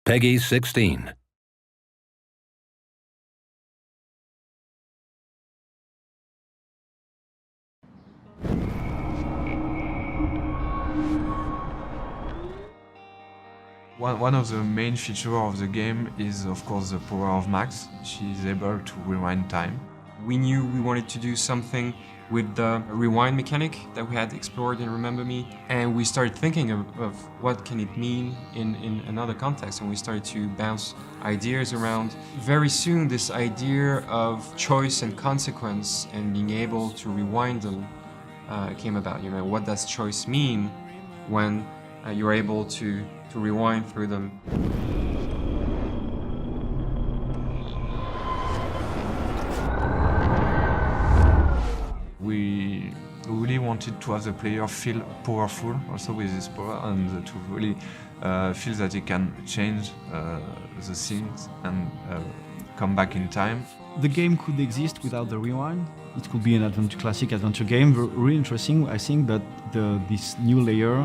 Peggy 16. One of the main features of the game is, of course, the power of Max. She is able to rewind time. We knew we wanted to do something with the rewind mechanic that we had explored in Remember Me, and we started thinking of what can it mean in another context, and we started to bounce ideas around. Very soon, this idea of choice and consequence and being able to rewind them came about. You know, what does choice mean when you're able to rewind through them? We really wanted to have the player feel powerful also with this power, and to really feel that he can change the things and come back in time. The game could exist without the rewind. It could be an classic adventure game, really interesting, I think, but this new layer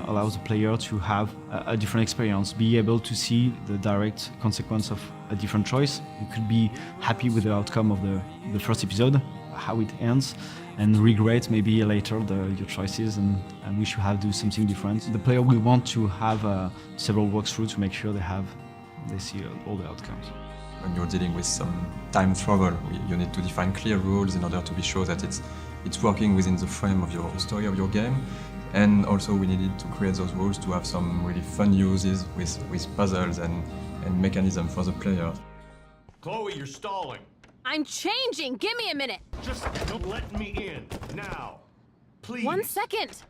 allows the player to have a different experience, be able to see the direct consequence of a different choice. You could be happy with the outcome of the first episode, how it ends, and regret maybe later your choices and wish you have do something different. The player will want to have several walkthroughs to make sure they see all the outcomes. When you're dealing with some time travel, you need to define clear rules in order to be sure that it's working within the frame of your story of your game. And also we needed to create those rules to have some really fun uses with puzzles and mechanism for the player. Chloe, you're stalling. I'm changing! Give me a minute! Just don't let me in, now. Please. 1 second!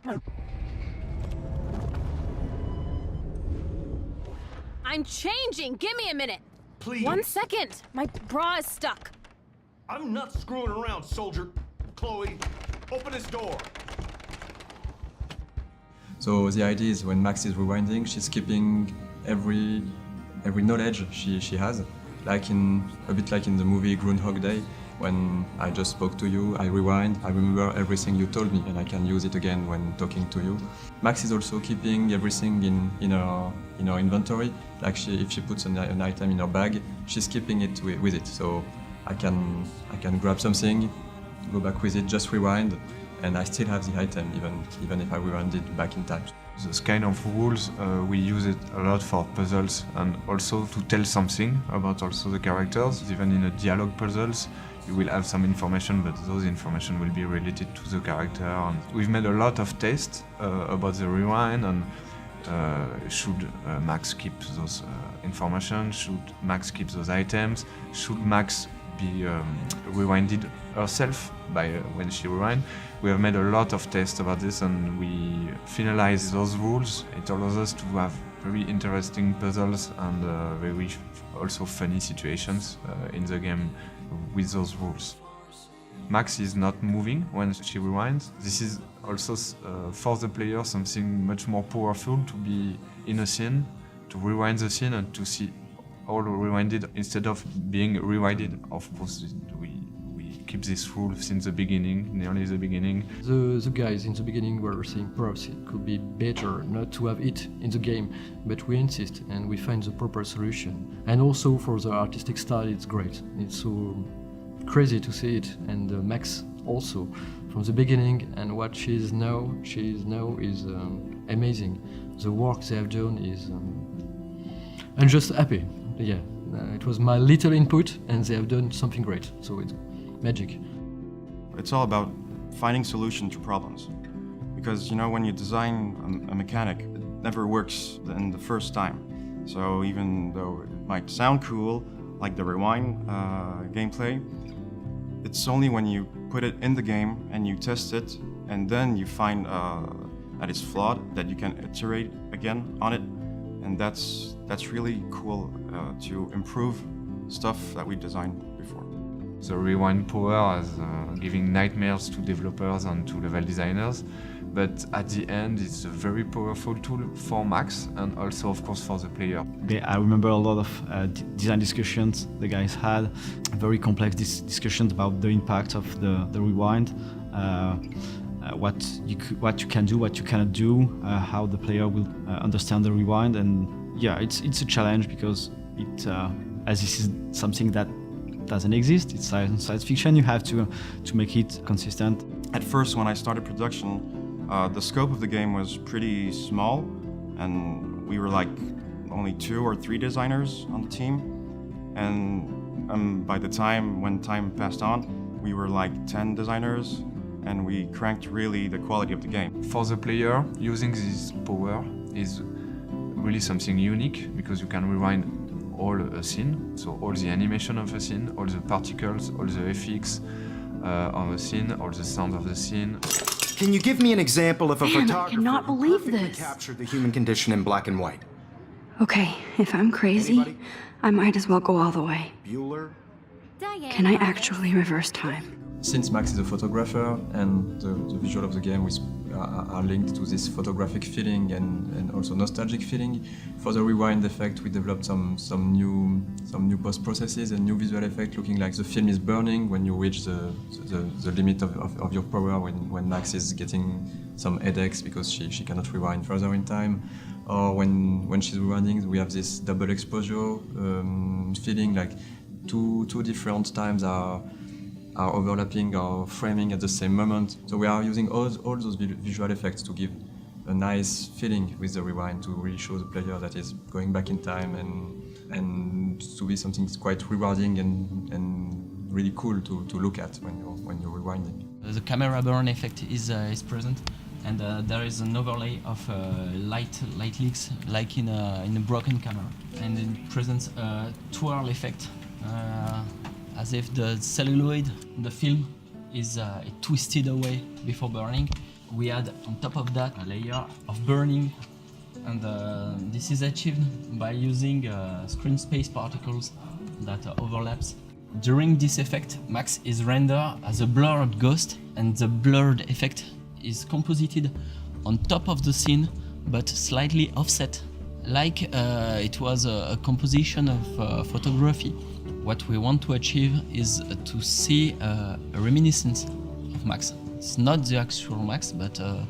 I'm changing! Give me a minute! Please. 1 second! My bra is stuck. I'm not screwing around, soldier. Chloe, open this door. So the idea is when Max is rewinding, she's keeping every knowledge she has. A bit like in the movie Groundhog Day, when I just spoke to you, I rewind, I remember everything you told me, and I can use it again when talking to you. Max is also keeping everything in her inventory. Like if she puts an item in her bag, she's keeping it with it. So I can grab something, go back with it, just rewind, and I still have the item even if I rewind it back in time. This kind of rules, we use it a lot for puzzles and also to tell something about also the characters. Even in a dialogue puzzles, you will have some information, but those information will be related to the character. And we've made a lot of tests about the rewind and should Max keep those information, should Max keep those items, should Max be rewinded herself by when she rewind. We have made a lot of tests about this and we finalized those rules. It allows us to have very interesting puzzles and very also funny situations in the game with those rules. Max is not moving when she rewinds. This is also for the player something much more powerful to be in a scene, to rewind the scene and to see all rewinded instead of being rewinded. Of course, we keep this rule since the beginning, nearly the beginning. The guys in the beginning were saying perhaps it could be better not to have it in the game, but we insist and we find the proper solution. And also for the artistic style, it's great. It's so crazy to see it, and Max also from the beginning, and what she is now is amazing. The work they have done is I'm just happy. Yeah, it was my little input and they have done something great, so it's magic. It's all about finding solutions to problems, because when you design a mechanic, it never works in the first time. So even though it might sound cool, like the rewind gameplay, it's only when you put it in the game and you test it and then you find that it's flawed that you can iterate again on it, and that's really cool to improve stuff that we designed before. The rewind power is giving nightmares to developers and to level designers, but at the end it's a very powerful tool for Max and also of course for the player. I remember a lot of design discussions the guys had, very complex discussions about the impact of the rewind, what you can do, what you cannot do, how the player will understand the rewind, and Yeah, it's a challenge because as this is something that doesn't exist, it's science fiction. You have to make it consistent. At first, when I started production, the scope of the game was pretty small, and we were like only 2 or 3 designers on the team. And by the time, when time passed on, we were like 10 designers, and we cranked really the quality of the game. For the player, using this power is really something unique because you can rewind all a scene, so all the animation of a scene, all the particles, all the effects of a scene, all the sound of the scene. Can you give me an example of a Man, I photographer cannot who believe perfectly this. captured the human condition in black and white? Okay, if I'm crazy, Anybody? I might as well go all the way. Bueller? Can I actually reverse time? Since Max is a photographer and the visual of the game are linked to this photographic feeling and also nostalgic feeling, for the rewind effect we developed some new post processes and new visual effect, looking like the film is burning when you reach the limit of your power, when Max is getting some headaches because she cannot rewind further in time, or when she's rewinding we have this double exposure feeling, like two different times are overlapping or framing at the same moment. So we are using all those visual effects to give a nice feeling with the rewind, to really show the player that is going back in time and to be something quite rewarding and really cool to look at when you're rewinding. The camera burn effect is present, and there is an overlay of light leaks, like in a broken camera, and it presents a twirl effect. As if the celluloid, the film, is twisted away before burning. We add on top of that a layer of burning, and this is achieved by using screen space particles that overlaps. During this effect, Max is rendered as a blurred ghost, and the blurred effect is composited on top of the scene, but slightly offset, like it was a composition of photography. What we want to achieve is to see a reminiscence of Max. It's not the actual Max, but to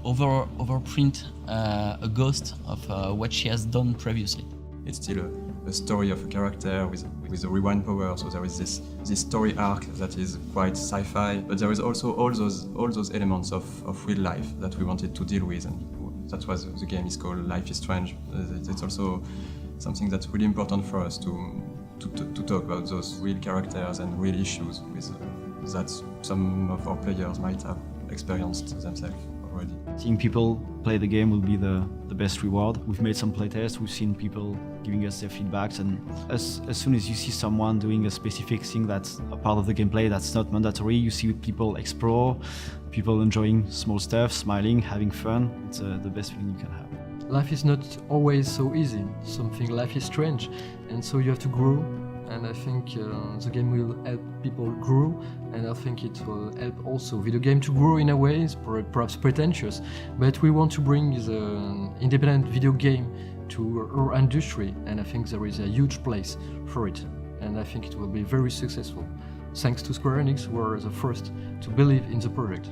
overprint a ghost of what she has done previously. It's still a story of a character with a rewind power, so there is this story arc that is quite sci-fi, but there is also all those elements of real life that we wanted to deal with, and that's why the game is called Life is Strange. It's also something that's really important for us to talk about those real characters and real issues that some of our players might have experienced themselves already. Seeing people play the game will be the best reward. We've made some playtests, we've seen people giving us their feedbacks, and as soon as you see someone doing a specific thing that's a part of the gameplay that's not mandatory, you see people explore, people enjoying small stuff, smiling, having fun. It's the best feeling you can have. Life is not always so easy. Life is strange, and so you have to grow. And I think the game will help people grow, and I think it will help also video game to grow in a way. It's perhaps pretentious, but we want to bring the independent video game to our industry, and I think there is a huge place for it, and I think it will be very successful. Thanks to Square Enix, who were the first to believe in the project.